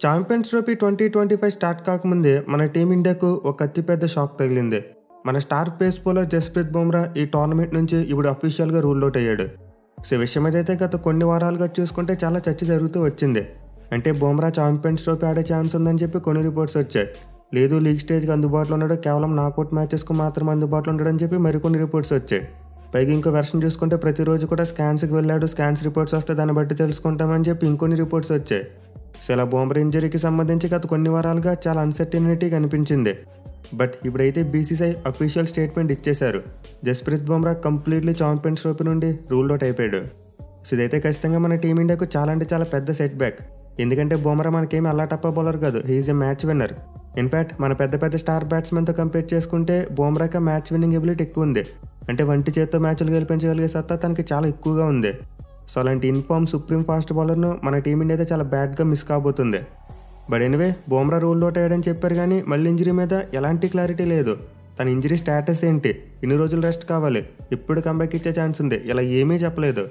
Champions trophy 2025 start కాకముందే మన టీమిండియాకు ఒక అతిపెద్ద షాక్ తగిలింది. మన star pace bowler Jasprit Bumrah ఈ టోర్నమెంట్ నుంచి ఇప్పుడు అఫీషియల్గా రూల్ అవుట్ అయ్యాడు. సో విషయం ఏదైతే గత కొన్ని వారాలుగా చూసుకుంటే చాలా చర్చ జరుగుతూ వచ్చింది. అంటే బుమ్రా ఛాంపియన్స్ ట్రోఫీ ఆడే ఛాన్స్ ఉందని చెప్పి కొన్ని రిపోర్ట్స్ వచ్చాయి. లేదు లీగ్ స్టేజ్కి అందుబాటులో ఉన్నాడు, కేవలం నాకౌట్ మ్యాచెస్కు మాత్రమే అందుబాటులో ఉన్నాడని చెప్పి మరికొన్ని రిపోర్ట్స్ వచ్చాయి. పైగా ఇంకో వెర్షన్ చూసుకుంటే ప్రతిరోజు కూడా స్కాన్స్కి వెళ్ళాడు, స్కాన్స్ రిపోర్ట్స్ వస్తే దాన్ని బట్టి తెలుసుకుంటామని చెప్పి ఇంకొన్ని రిపోర్ట్స్ వచ్చాయి. సో ఇలా బుమ్రా ఇంజరీకి సంబంధించి గత కొన్ని వారాలుగా చాలా అన్సర్టనిటీ కనిపించింది. బట్ ఇప్పుడైతే బీసీసీఐ అఫీషియల్ స్టేట్మెంట్ ఇచ్చేశారు. Jasprit Bumrah completely champions trophy నుండి రూల్ అవుట్ అయిపోయాడు. సో ఇదైతే ఖచ్చితంగా మన టీమిండియాకు చాలా అంటే చాలా పెద్ద సెట్ బ్యాక్. ఎందుకంటే బుమ్రా మనకేమి అల్లా టప్ప బౌలర్ కాదు, he is a match winner. In fact మన పెద్ద పెద్ద స్టార్ బ్యాట్స్మెన్తో కంపేర్ చేసుకుంటే బుమ్రాకి మ్యాచ్ విన్నింగ్ ఎబిలిటీ ఎక్కువ ఉంది. అంటే వంటి చేత్తో మ్యాచ్లు గెలిపించగలిగే సత్తా తనకి చాలా ఎక్కువగా ఉంది. సో అలాంటి ఇన్ఫార్మ్ సుప్రీం ఫాస్ట్ బౌలర్ను మన టీమిండియా అయితే చాలా బ్యాడ్గా మిస్ కాబోతుంది. But anyway Bumrah rule out అయ్యాడని చెప్పారు, కానీ మళ్ళీ ఇంజరీ మీద ఎలాంటి క్లారిటీ లేదు. తన ఇంజరీ స్టేటస్ ఏంటి, ఇన్ని రోజులు రెస్ట్ కావాలి, ఎప్పుడు కంబ్యాక్ ఇచ్చే ఛాన్స్ ఉంది, ఇలా ఏమీ చెప్పలేదు.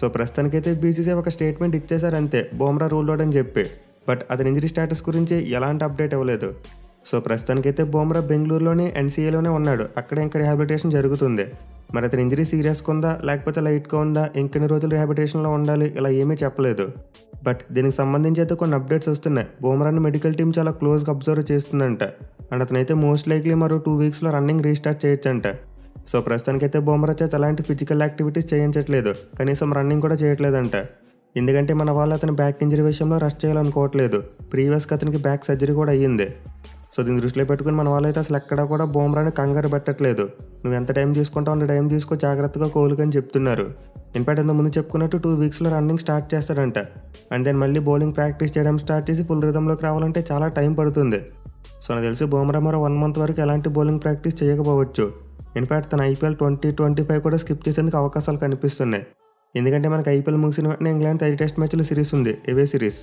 సో ప్రస్తుతానికైతే బీసీసీఐ ఒక స్టేట్మెంట్ ఇచ్చేశారు అంతే, బుమ్రా రూల్ అవుట్ అని చెప్పి. బట్ అతని ఇంజరీ స్టేటస్ గురించి ఎలాంటి అప్డేట్ ఇవ్వలేదు. సో ప్రస్తుతానికైతే బుమ్రా బెంగళూరులోని ఎన్సీఏలోనే ఉన్నాడు, అక్కడ ఇంకా రిహాబిలిటేషన్ జరుగుతుంది. మరి అతని ఇంజరీ సీరియస్గా ఉందా లేకపోతే లైట్గా ఉందా, ఇంకొన్ని రోజులు రిహాబిలిటేషన్లో ఉండాలి, ఇలా ఏమీ చెప్పలేదు. బట్ దీనికి సంబంధించి అయితే కొన్ని అప్డేట్స్ వస్తున్నాయి. బుమ్రాని మెడికల్ టీం చాలా క్లోజ్గా అబ్జర్వ్ చేస్తుందంట. అండ్ అతనైతే మోస్ట్ లైక్లీ మరో 2 వీక్స్లో రన్నింగ్ రీస్టార్ట్ చేయొచ్చంట. సో ప్రస్తుతానికైతే బుమ్రా చేత ఎలాంటి ఫిజికల్ యాక్టివిటీస్ చేయించట్లేదు, కనీసం రన్నింగ్ కూడా చేయట్లేదంట. ఎందుకంటే మన వాళ్ళు అతని బ్యాక్ ఇంజరీ విషయంలో రెస్ట్ చేయాలనుకోవట్లేదు. ప్రీవియస్గా అతనికి బ్యాక్ సర్జరీ కూడా అయ్యింది. సో దీన్ని దృష్టిలో పెట్టుకుని మన వాళ్ళైతే అసలు ఎక్కడా కూడా బుమ్రాని కంగారు పెట్టట్లేదు. నువ్వు ఎంత టైం తీసుకుంటావు అంత టైం తీసుకో, జాగ్రత్తగా కోలుకని చెప్తున్నారు. ఇన్ఫాక్ట్ ఇంత ముందు చెప్పుకున్నట్టు 2 వీక్స్లో రన్నింగ్ స్టార్ట్ చేస్తాడంట. అండ్ దెన్ మళ్ళీ బౌలింగ్ ప్రాక్టీస్ చేయడం స్టార్ట్ చేసి ఫుల్ రిథంలోకి రావాలంటే చాలా టైం పడుతుంది. సో నాకు తెలిసి బుమ్రా మరో 1 మంత్ వరకు ఎలాంటి బౌలింగ్ ప్రాక్టీస్ చేయకపోవచ్చు. ఇన్ఫాక్ట్ తన ఐపీఎల్ 2025 కూడా స్కిప్ చేసేందుకు అవకాశాలు కనిపిస్తున్నాయి. ఎందుకంటే మనకి ఐపీఎల్ ముగిసిన వెంటనే ఇంగ్లాండ్ 10 టెస్ట్ మ్యాచ్ల సిరీస్ ఉంది, అవే సిరీస్.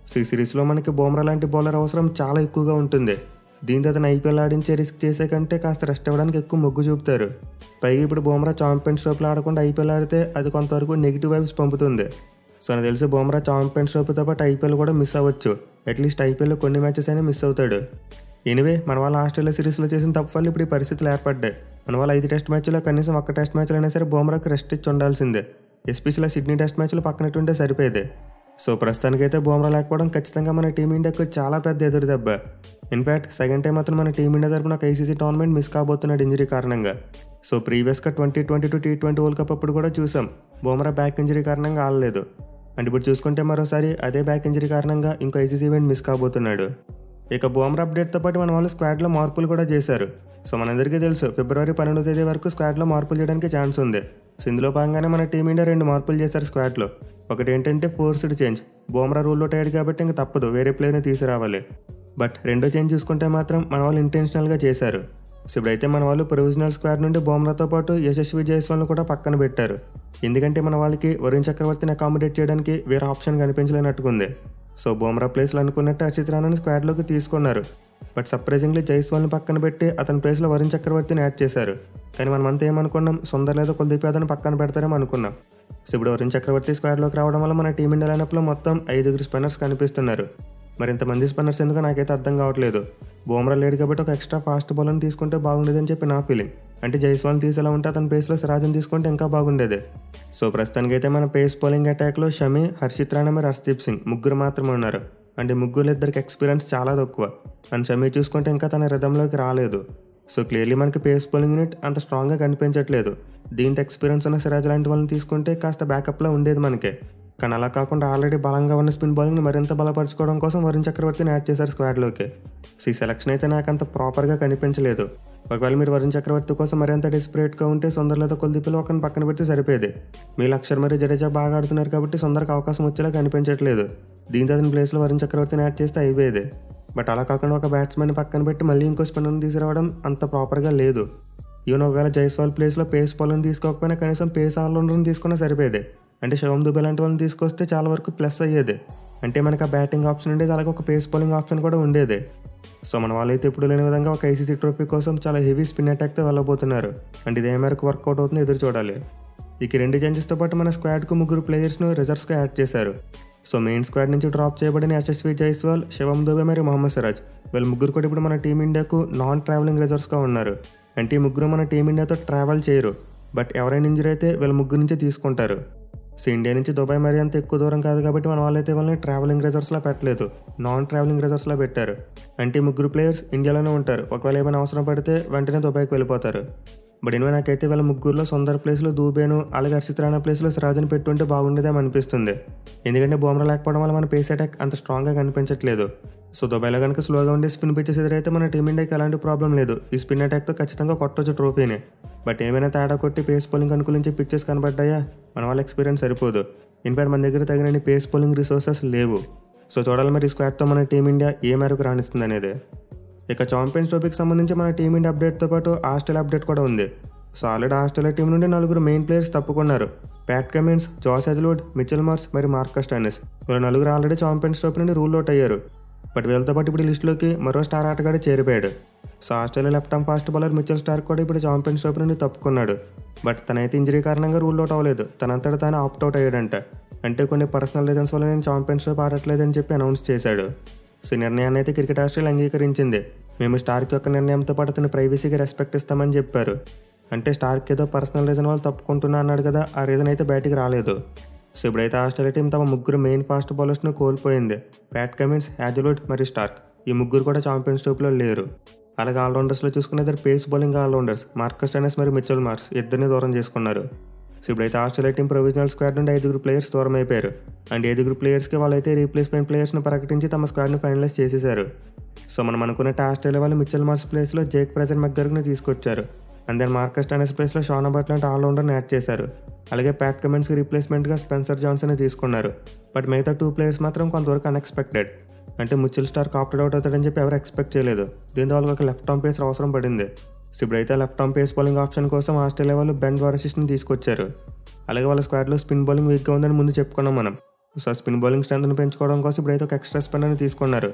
సో ఈ సిరీస్లో మనకి బుమ్రా లాంటి బౌలర్ అవసరం చాలా ఎక్కువగా ఉంటుంది. దీంతో అతను ఐపీఎల్ ఆడించే రిస్క్ చేసే కంటే కాస్త రెస్ట్ ఇవ్వడానికి ఎక్కువ మొగ్గు చూపుతారు. పైగా ఇప్పుడు బుమ్రా ఛాంపియన్స్ ట్రోఫీలో ఆడకుండా ఐపీఎల్ ఆడితే అది కొంతవరకు నెగిటివ్ వైబ్స్ పంపుతుంది. సో నాకు తెలిసి బుమ్రా ఛాంపియన్స్ ట్రోఫీతో పాటు ఐపీఎల్ కూడా మిస్ అవ్వచ్చు. అట్లీస్ట్ ఐపీఎల్లో కొన్ని మ్యాచెస్ అయినా మిస్ అవుతాడు. ఎనివే మన వాళ్ళ ఆస్ట్రేలియా సిరీస్లో చేసిన తప్పు వల్ల ఇప్పుడు ఈ పరిస్థితులు ఏర్పడ్డాయి. మన వాళ్ళ 5 టెస్ట్ మ్యాచ్లో కనీసం 1 టెస్ట్ మ్యాచ్లో అయినా సరే బుమ్రాకి రెస్ట్ ఇచ్చి ఉండాల్సిందే. ఎస్పెషల్గా సిడ్నీ టెస్ట్ మ్యాచ్లో పక్కనట్టుంటే సరిపోయేది. సో ప్రస్తుతానికైతే బుమ్రా లేకపోవడం ఖచ్చితంగా మన టీమిండియాకు చాలా పెద్ద ఎదురు దెబ్బ. ఇన్ఫ్యాక్ట్ సెకండ్ టైం అతను మన టీమిండియా తరపున ఒక ఐసీసీ టోర్నమెంట్ మిస్ కాబోతున్నాడు ఇంజరీ కారణంగా. సో ప్రీవియస్గా 2022 T20 వరల్డ్ కప్ అప్పుడు కూడా చూసాం బుమ్రా బ్యాక్ ఇంజరీ కారణంగా ఆడలేదు. అండ్ ఇప్పుడు చూసుకుంటే మరోసారి అదే బ్యాక్ ఇంజరీ కారణంగా ఇంకో ఐసీసీ ఈవెంట్ మిస్ కాబోతున్నాడు. ఇక బుమ్రా అప్డేట్తో పాటు మన వాళ్ళు స్క్వాడ్లో మార్పులు కూడా చేశారు. సో మనందరికీ తెలుసు ఫిబ్రవరి 12వ తేదీ వరకు స్క్వాడ్లో మార్పులు చేయడానికి ఛాన్స్ ఉంది. సో ఇందులో భాగంగానే మన టీమిండియా 2 మార్పులు చేశారు స్క్వాడ్లో. ఒకటి ఏంటంటే forced change, Bumrah rule out అయ్యాడు కాబట్టి ఇంకా తప్పదు, వేరే ప్లేయర్ని తీసుకురావాలి. బట్ రెండో చేంజ్ చూసుకుంటే మాత్రం మన వాళ్ళు ఇంటెన్షనల్గా చేశారు. సో ఇప్పుడైతే మన వాళ్ళు ప్రొవిజనల్ స్క్వాడ్ నుండి బుమ్రాతో పాటు యశస్వి జైస్వాల్ను కూడా పక్కన పెట్టారు. ఎందుకంటే మన వాళ్ళకి వరుణ్ చక్రవర్తిని అకామిడేట్ చేయడానికి వేరే ఆప్షన్ కనిపించలేనట్టుకుంది. సో బుమ్రా ప్లేస్లో అనుకున్నట్టు హర్షిత్ రాణాని స్క్వాడ్లోకి తీసుకున్నారు. బట్ సర్ప్రైజింగ్లీ జైస్వాల్ని పక్కన పెట్టి అతని ప్లేస్లో వరుణ్ చక్రవర్తిని యాడ్ చేశారు. కానీ మనమంతా ఏమనుకున్నాం, సుందర్ లేదా కుల్దీప్ యాదవ్ని పక్కన పెడతారేమో అనుకున్నాం. సో ఇప్పుడు వరుణ్ చక్రవర్తి స్క్వాడ్లోకి రావడం వల్ల మన టీమిండియా లైనప్లో మొత్తం 5 స్పిన్నర్స్ కనిపిస్తున్నారు. మరి ఇంతమంది స్పిన్నర్స్ ఎందుకో నాకైతే అర్థం కావట్లేదు. బుమ్రా లేడు కాబట్టి ఒక ఎక్స్ట్రా ఫాస్ట్ బౌలర్ని తీసుకుంటే బాగుండేదని చెప్పి నా ఫీలింగ్. అంటే జైస్వాల్ని తీసేలా ఉంటే అతని ప్లేస్లో సిరాజ్ని తీసుకుంటే ఇంకా బాగుండేది. సో ప్రస్తుతానికైతే మన పేస్ బౌలింగ్ అటాక్లో షమి, హర్షిత్ రాణా మరియు హర్షదీప్ సింగ్ ముగ్గురు మాత్రమే ఉన్నారు. అంటే ముగ్గురు ఇద్దరికి ఎక్స్పీరియన్స్ చాలా తక్కువ. అండ్ షమి చూసుకుంటే ఇంకా తన రిథంలోకి రాలేదు. సో క్లియర్లీ మనకి పేస్ బౌలింగ్ యూనిట్ అంత స్ట్రాంగ్గా కనిపించట్లేదు. దీంతో ఎక్స్పీరియన్స్ ఉన్న సిరాజ్ లాంటి వాళ్ళని తీసుకుంటే కాస్త బ్యాకప్లో ఉండేది మనకి. కానీ అలా కాకుండా ఆల్రెడీ బలంగా ఉన్న స్పిన్ బౌలింగ్ని మరింత బలపరచుకోవడం కోసం వరుణ్ చక్రవర్తిని యాడ్ చేశారు స్క్వాడ్లోకి. సో ఈ సెలక్షన్ అయితే నాకు అంత ప్రాపర్గా కనిపించలేదు. ఒకవేళ మీరు వరుణ్ చక్రవర్తి కోసం మరింత డెస్పరేట్గా ఉంటే సుందర్ లేదా కుల్దీప్లో ఒకరిని పక్కన పెడితే సరిపోయేది. మీరు అక్షర్ మరియు జడేజా బాగా ఆడుతున్నారు కాబట్టి సుందర్కి అవకాశం వచ్చేలా కనిపించట్లేదు. దీంతో అతని ప్లేస్లో వరుణ్ చక్రవర్తిని యాడ్ చేస్తే అయిపోయేది. బట్ అలా కాకుండా ఒక బ్యాట్స్మెన్ పక్కన పెట్టి మళ్ళీ ఇంకో స్పిన్నర్ని తీసుకురావడం అంత ప్రాపర్గా లేదు. ఈవెన్ ఒకవేళ జైస్వాల్ ప్లేస్లో పేస్ బౌలర్ని తీసుకోకపోయినా కనీసం పేస్ ఆల్రౌండర్ని తీసుకున్నా సరిపోయేది. అంటే శివం దుబే లాంటి వాళ్ళని తీసుకొస్తే చాలా వరకు ప్లస్ అయ్యేది. అంటే మనకు ఆ బ్యాటింగ్ ఆప్షన్ ఉండేది, అలాగే ఒక పేస్ బౌలింగ్ ఆప్షన్ కూడా ఉండేది. సో మన వాళ్ళైతే ఇప్పుడు లేని విధంగా ఒక ఐసీసీ ట్రోఫీ కోసం చాలా హెవీ స్పిన్ అటాక్తో వెళ్ళబోతున్నారు. అంటే ఇదే మేరకు వర్కౌట్ అవుతుంది, ఎదురు చూడాలి. ఇక 2 చేంజెస్తో పాటు మన స్క్వాడ్కు 3 ప్లేయర్స్ను రిజర్వ్స్గా యాడ్ చేశారు. సో మెయిన్ స్క్వాడ్ నుంచి డ్రాప్ చేయబడిన యశస్వి జైస్వాల్, శివం దుబే మరియు మొహమ్మద్ సిరాజ్ వీళ్ళ ముగ్గురు కూడా ఇప్పుడు మన టీమిండియాకు నాన్ ట్రావెలింగ్ రిజర్వ్స్గా ఉన్నారు. అంటే ఈ ముగ్గురు మన టీమిండియాతో ట్రావెల్ చేయరు. బట్ ఎవరైనా ఇంజరీ అయితే వీళ్ళ ముగ్గురు నుంచే తీసుకుంటారు. సో ఇండియా నుంచి దుబాయ్ మరీ అంత ఎక్కువ దూరం కాదు కాబట్టి మన వాళ్ళైతే వాళ్ళని ట్రావెలింగ్ రిజర్వ్స్లో పెట్టలేదు, నాన్ ట్రావెలింగ్ రిజర్వ్స్లో పెట్టారు. అంటే ఈ ముగ్గురు ప్లేయర్స్ ఇండియాలోనే ఉంటారు. ఒకవేళ ఏమైనా అవసరం పడితే వెంటనే దుబాయ్కి వెళ్ళిపోతారు. బట్ ఇనివే నాకైతే వీళ్ళ ముగ్గురులో సుందర్ ప్లేస్లో దూబేను, అలాగే హర్షిత్ రాణా ప్లేస్లో సిరాజ్ని పెట్టుంటే బాగుండేదేమో అనిపిస్తుంది. ఎందుకంటే బుమ్రా లేకపోవడం వల్ల మన పేస్ అటాక్ అంత స్ట్రాంగ్గా కనిపించట్లేదు. సో దుబాయ్లో కనుక స్లోగా ఉండే స్పిన్ పిచ్చెస్ ఎదురైతే మన టీమిండియాకి ఎలాంటి ప్రాబ్లం లేదు. ఈ స్పిన్ అటాక్తో ఖచ్చితంగా కొట్టొచ్చు ట్రోఫీని. బట్ ఏమైనా తేడా కొట్టి పేస్ బౌలింగ్ అనుకూలించి పిచ్చెస్ కనబడ్డాయా మన వాళ్ళ ఎక్స్పీరియన్స్ సరిపోదు. ఇన్ఫాక్ట్ మన దగ్గర తగినన్ని పేస్ బౌలింగ్ రిసోర్సెస్ లేవు. సో చూడాలి మరి ఈ స్క్వాడ్తో మన టీమిండియా ఏ మేరకు రాణిస్తుంది అనేది. ఇక ఛాంపియన్స్ ట్రోఫీకి సంబంధించి మన టీమిండియా అప్డేట్తో పాటు ఆస్ట్రేలియా అప్డేట్ కూడా ఉంది. సో ఆల్రెడీ ఆస్ట్రేలియా టీం నుండి 4 మెయిన్ ప్లేయర్స్ తప్పుకున్నారు. Pat Cummins, Josh Hazlewood, Mitchell Marsh మరియు మార్కస్ స్టోయినిస్ వీళ్ళు 4 ఆల్రెడీ ఛాంపియన్స్ ట్రోఫీ నుండి రూల్ అవుట్ అయ్యారు. బట్ వీళ్ళతో పాటు ఇప్పుడు లిస్టులోకి మరో స్టార్ ఆటగాడు చేరిపోయాడు. So Australia left arm fast bowler Mitchell Starc కూడా ఇప్పుడు ఛాంపియన్స్ ట్రోఫీ నుండి తప్పుకున్నాడు. బట్ తనైతే ఇంజరీ కారణంగా రూల్ అవుట్ అవ్వలేదు, తనంతట తానే ఆప్ట్ అవుట్ అయ్యాడంట. అంటే కొన్ని పర్సనల్ రీజన్స్ వల్ల నేను ఛాంపియన్స్ ట్రోఫీ ఆడట్లేదని చెప్పి అనౌన్స్ చేశాడు. సో నిర్ణయాన్ని అయితే క్రికెట్ ఆస్ట్రేలియా అంగీకరించింది. మేము స్టార్క్ యొక్క నిర్ణయంతో పాటు అతని ప్రైవసీకి రెస్పెక్ట్ ఇస్తామని చెప్పారు. అంటే స్టార్క్ ఏదో పర్సనల్ రీజన్ వల్ల తప్పుకుంటున్నా అన్నాడు కదా, ఆ రీజన్ అయితే బయటికి రాలేదు. సో ఇప్పుడైతే ఆస్ట్రేలియా టీం తమ 3 మెయిన్ ఫాస్ట్ బౌలర్స్ను కోల్పోయింది. ప్యాట్ కమిన్స్, హెజ్ల్వుడ్ మరియు స్టార్క్ ఈ 3 కూడా ఛాంపియన్స్ ట్రోఫీలో లేరు. అలాగే ఆల్రౌండర్స్లో చూసుకునే ఇద్దరు pace bowling all-rounders Marcus Stoinis మరియు మిచెల్ మార్ష్ ఇద్దరిని దూరం చేసుకున్నారు. సో ఇప్పుడైతే ఆస్ట్రేలియా టీం ప్రొవిజనల్ స్క్వాడ్ నుండి 5 ప్లేయర్స్ దూరం అయిపోయారు. అండ్ 5 ప్లేయర్స్కి వాళ్ళైతే రీప్లేస్మెంట్ ప్లేయర్స్ను ప్రకటించి తమ స్క్వాడ్ని ఫైనలైజ్ చేసేశారు. సో మనం అనుకున్నట్టు ఆస్ట్రేలియా వాళ్ళు మిచెల్ మార్ష్ ప్లేస్లో జేక్ ఫ్రేజర్ మెక్గర్క్ని తీసుకొచ్చారు. అండ్ దెన్ మార్కస్ స్టోయినిస్ ప్లేస్లో షానా బట్లర్ లాంటి ఆల్రౌండర్ని యాడ్ చేశారు. అలాగే ప్యాట్ కమిన్స్కి రీప్లేస్మెంట్గా స్పెన్సర్ జాన్సన్ని తీసుకున్నారు. బట్ మిగతా 2 ప్లేయర్స్ మాత్రం కొంతవరకు అన్ఎక్స్పెక్టెడ్. అంటే మిచెల్ స్టార్క్ ఆప్టెడ్ అవుట్ అవుతాడని చెప్పి ఎవరు ఎక్స్పెక్ట్ చేయలేదు. దీంతో వాళ్ళకి ఒక లెఫ్ట్ ఆర్మ్ పేసర్ అవసరం పడింది. సో ఇప్పుడైతే left arm pace bowling option కోసం ఆస్ట్రేలియా వాళ్ళు బెన్ వారసిస్ని తీసుకొచ్చారు. అలాగే వాళ్ళ స్క్వాడ్లో స్పిన్ బౌలింగ్ వీక్గా ఉందని ముందు చెప్పుకున్నాం మనం. సో స్పిన్ బౌలింగ్ స్ట్రెంత్ని పెంచుకోవడం కోసం ఇప్పుడైతే ఒక ఎక్స్ట్రా స్పిన్నర్ని తీసుకున్నారు.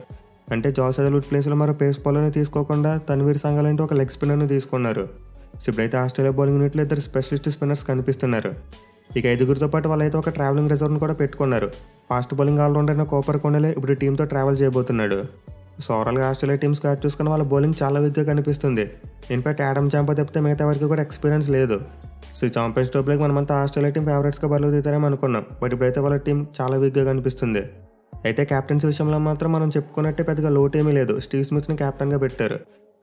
అంటే జాస్ హెజ్ల్వుడ్ ప్లేస్లో మరో పేస్ బౌలర్ని తీసుకోకుండా తన్వీర్ సంఘాల్ అంటే ఒక లెగ్ స్పిన్నర్ని తీసుకున్నారు. సో ఇప్పుడైతే ఆస్ట్రేలియా బౌలింగ్ యూనిట్లో 2 స్పెషలిస్ట్ స్పిన్నర్స్ కనిపిస్తున్నారు. ఇక 5 పాటు వాళ్ళైతే ఒక ట్రావెలింగ్ రిజర్వ్ని కూడా పెట్టుకున్నారు. ఫాస్ట్ బౌలింగ్ ఆల్రౌండర్ అయిన కోపర్ కొండలే ఇప్పుడు టీంతో ట్రావెల్ చేయబోతున్నాడు. సో ఓవరాల్గా ఆస్ట్రేలియా టీమ్ స్క్వాడ్ చూసుకున్న వాళ్ళ బౌలింగ్ చాలా వీక్గా కనిపిస్తుంది. ఇన్ఫాక్ట్ యాడమ్ చాంపా తప్పితే మిగతా వరకు కూడా ఎక్స్పీరియన్స్ లేదు. సో ఛాంపియన్స్ ట్రోఫీకి మనమంతా ఆస్ట్రేలియా టీం ఫేవరెట్స్గా బరువు తీతారేమో అనుకున్నాం. బట్ ఇప్పుడైతే వాళ్ళ టీం చాలా వీక్గా కనిపిస్తుంది. అయితే క్యాప్టెన్స్ విషయంలో మాత్రం మనం చెప్పుకున్నట్టే పెద్దగా లోటు ఏమీ లేదు. స్టీవ్ స్మిత్ని క్యాప్టెన్గా పెట్టారు.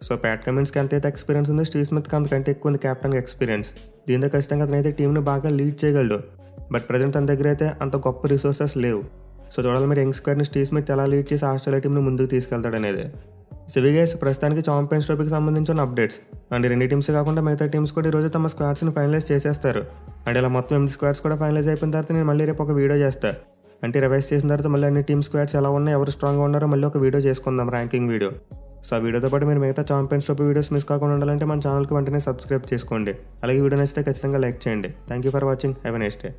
సో ప్యాట్ కమిన్స్కి ఎంతైతే ఎక్స్పీరియన్స్ ఉందో స్టీవ్ స్మిత్కి అంతకంటే ఎక్కువ ఉంది క్యాప్టెన్గా ఎక్స్పీరియన్స్. దీంతో ఖచ్చితంగా అతనైతే టీంని బాగా లీడ్ చేయగలడు. బట్ ప్రజెంట్ తన దగ్గర అయితే అంత గొప్ప రిసోర్సెస్ లేవు. సో చూడాలి మీరు యంగ్ స్క్వాడ్ని స్టీవ్ స్మిత్ ఎలా లీడ్ చేసి ఆస్ట్రేలియా టీంని ముందుకు తీసుకెళ్తాడనేది. సో ఇవి గైస్ ప్రస్తుతానికి ఛాంపియన్స్ ట్రోఫీకి సంబంధించిన అప్డేట్స్. అండ్ 2 టీమ్స్ కాకుండా మిగతా టీమ్స్ కూడా ఈరోజు తమ స్క్వాడ్స్ని ఫైనలైజ్ చేసేస్తారు. అండ్ ఇలా మొత్తం 8 స్క్వాడ్స్ కూడా ఫైనలైజ్ అయిపోయిన తర్వాత నేను మళ్ళీ రేపు ఒక వీడియో చేస్తాను. అంటే రివైజ్ చేసిన తర్వాత మళ్ళీ అన్ని టీమ్ స్క్వాడ్స్ ఎలా ఉన్నాయి, ఎవరు స్ట్రాంగ్గా ఉన్నారో మళ్ళీ ఒక వీడియో చేసుకుందాం, ర్యాంకింగ్ వీడియో. సో ఆ వీడియోతో పాటు మీరు మిగతా ఛాంపియన్స్ ట్రోఫీ వీడియోస్ మిస్ కాకుండా ఉండాలంటే మన ఛానల్కి వెంటనే సబ్స్క్రైబ్ చేసుకోండి. అలాగే వీడియో నచ్చితే ఖచ్చితంగా లైక్ చేయండి. Thank you for watching. Have a nice day.